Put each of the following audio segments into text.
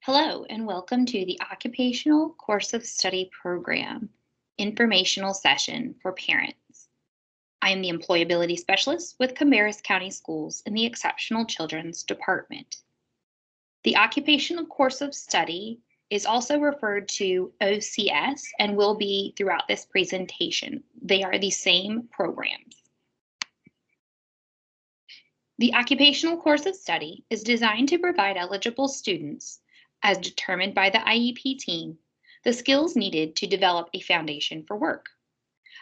Hello, and welcome to the Occupational Course of Study Program informational session for parents. I am the Employability Specialist with Cabarrus County Schools in the Exceptional Children's Department. The Occupational Course of Study is also referred to OCS and will be throughout this presentation. They are the same programs. The Occupational Course of Study is designed to provide eligible students, as determined by the IEP team, the skills needed to develop a foundation for work.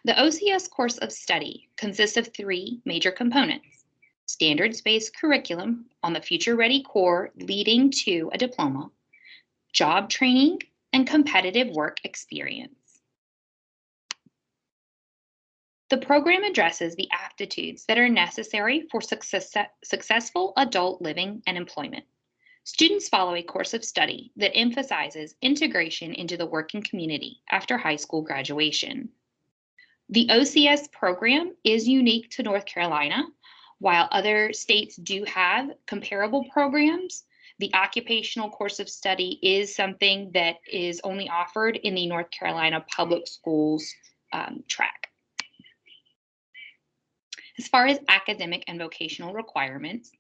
The OCS course of study consists of three major components: standards-based curriculum on the future-ready core leading to a diploma, job training, and competitive work experience. The program addresses the aptitudes that are necessary for successful adult living and employment. Students follow a course of study that emphasizes integration into the working community after high school graduation. The OCS program is unique to North Carolina. While other states do have comparable programs, the occupational course of study is something that is only offered in the North Carolina public schools track. As far as academic and vocational requirements,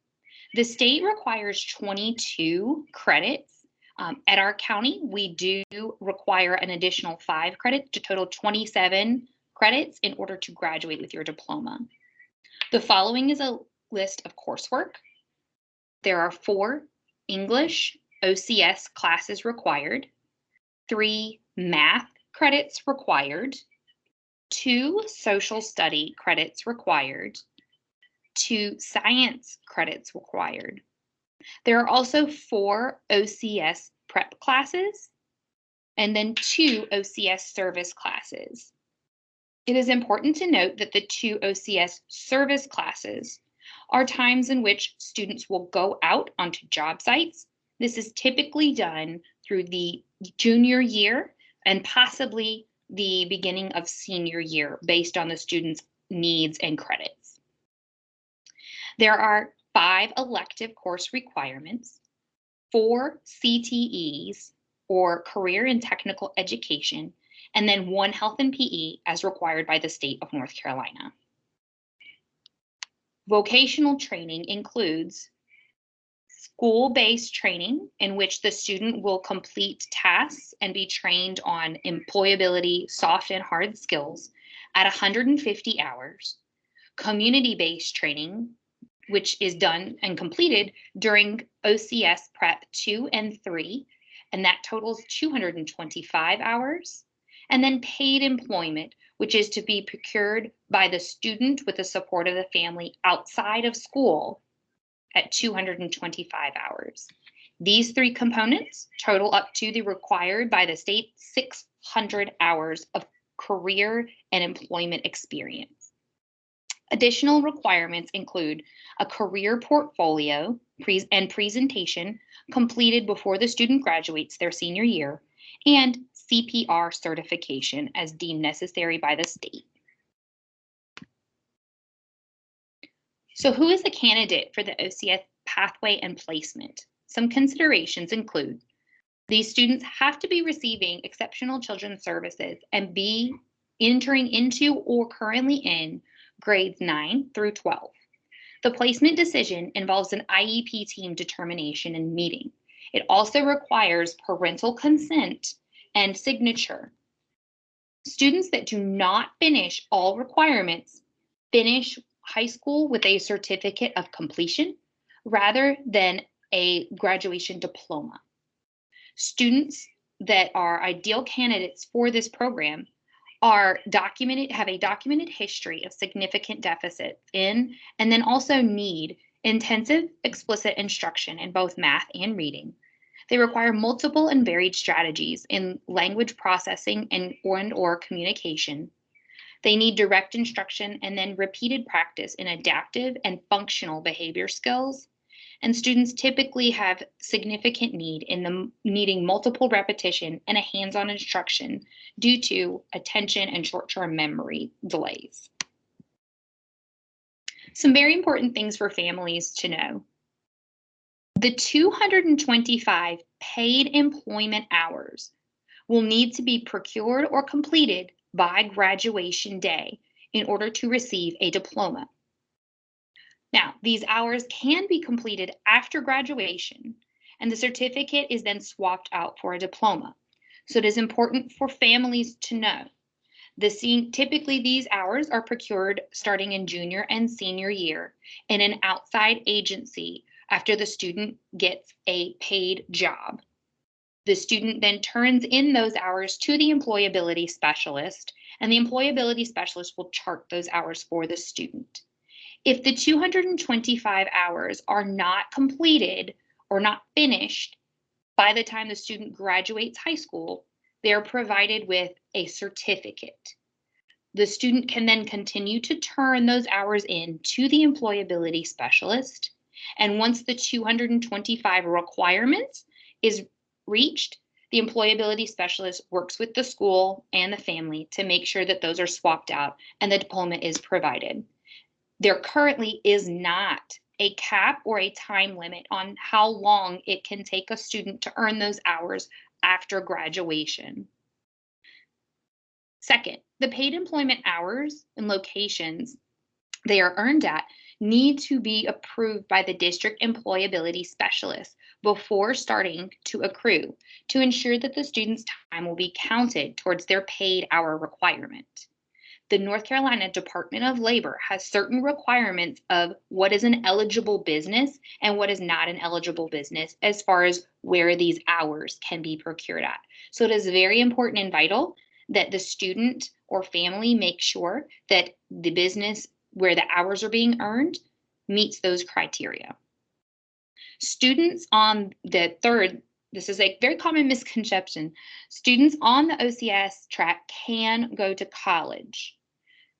the state requires 22 credits. At our county, we do require an additional 5 credits to total 27 credits in order to graduate with your diploma. The following is a list of coursework. There are 4 English OCS classes required, 3 math credits required, 2 social study credits required, 2 science credits required. There are also 4 OCS prep classes and then 2 OCS service classes. It is important to note that the 2 OCS service classes are times in which students will go out onto job sites. This is typically done through the junior year and possibly the beginning of senior year based on the student's needs and credits. There are 5 elective course requirements, 4 CTEs, or Career and Technical Education, and then 1 Health and PE as required by the state of North Carolina. Vocational training includes school-based training in which the student will complete tasks and be trained on employability, soft and hard skills at 150 hours, community-based training, which is done and completed during OCS Prep 2 and 3, and that totals 225 hours. And then paid employment, which is to be procured by the student with the support of the family outside of school at 225 hours. These 3 components total up to the required by the state 600 hours of career and employment experience. Additional requirements include a career portfolio and presentation completed before the student graduates their senior year, and CPR certification as deemed necessary by the state. So who is a candidate for the OCS pathway and placement? Some considerations include these students have to be receiving exceptional children's services and be entering into or currently in grades 9 through 12. The placement decision involves an IEP team determination and meeting. It also requires parental consent and signature. Students that do not finish all requirements finish high school with a certificate of completion rather than a graduation diploma. Students that are ideal candidates for this program have a documented history of significant deficits in, and then also need intensive explicit instruction in both math and reading. They require multiple and varied strategies in language processing and/or communication. They need direct instruction and then repeated practice in adaptive and functional behavior skills. And students typically have significant need in needing multiple repetition and a hands-on instruction due to attention and short-term memory delays. Some very important things for families to know. The 225 paid employment hours will need to be procured or completed by graduation day in order to receive a diploma. Now, these hours can be completed after graduation, and the certificate is then swapped out for a diploma. So it is important for families to know. Typically, these hours are procured starting in junior and senior year in an outside agency after the student gets a paid job. The student then turns in those hours to the employability specialist, and the employability specialist will chart those hours for the student. If the 225 hours are not completed or not finished by the time the student graduates high school, they are provided with a certificate. The student can then continue to turn those hours in to the employability specialist. And once the 225 requirements is reached, the employability specialist works with the school and the family to make sure that those are swapped out and the diploma is provided. There currently is not a cap or a time limit on how long it can take a student to earn those hours after graduation. Second, the paid employment hours and locations they are earned at need to be approved by the district employability specialist before starting to accrue to ensure that the student's time will be counted towards their paid hour requirement. The North Carolina Department of Labor has certain requirements of what is an eligible business and what is not an eligible business as far as where these hours can be procured at. So it is very important and vital that the student or family make sure that the business where the hours are being earned meets those criteria. Students on the third, this is a very common misconception, students on the OCS track can go to college.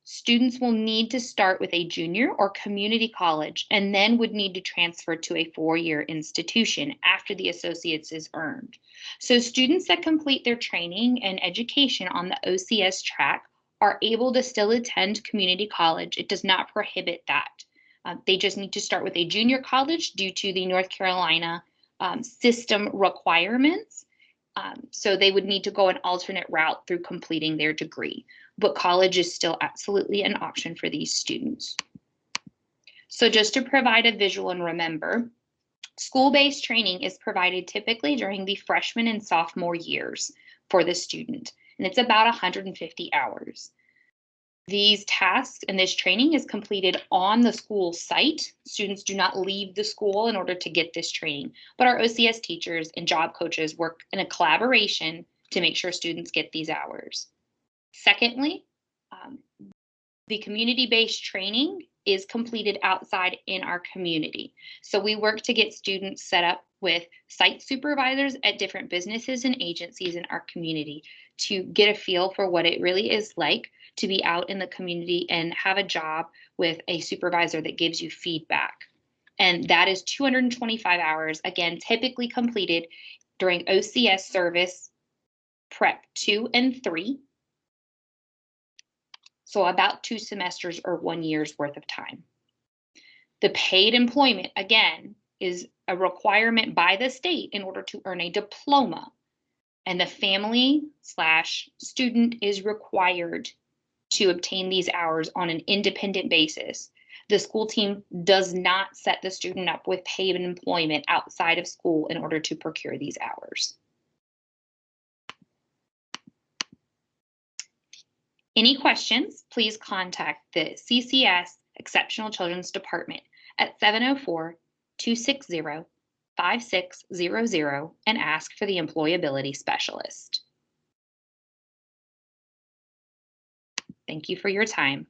Students will need to start with a junior or community college and then would need to transfer to a four-year institution after the associates is earned. So students that complete their training and education on the OCS track are able to still attend community college. It does not prohibit that. They just need to start with a junior college due to the North Carolina system requirements. So they would need to go an alternate route through completing their degree. But college is still absolutely an option for these students. So just to provide a visual and remember, school-based training is provided typically during the freshman and sophomore years for the student, and it's about 150 hours. These tasks and this training is completed on the school site. Students do not leave the school in order to get this training, but our OCS teachers and job coaches work in a collaboration to make sure students get these hours. Secondly, the community-based training is completed outside in our community. So we work to get students set up with site supervisors at different businesses and agencies in our community to get a feel for what it really is like to be out in the community and have a job with a supervisor that gives you feedback. And that is 225 hours, again, typically completed during OCS service prep 2 and 3. So about 2 semesters or 1 year's worth of time. The paid employment, again, is a requirement by the state in order to earn a diploma. And the family/student is required to obtain these hours on an independent basis. The school team does not set the student up with paid employment outside of school in order to procure these hours. Any questions, please contact the CCS Exceptional Children's Department at 704-260-5600 and ask for the employability specialist. Thank you for your time.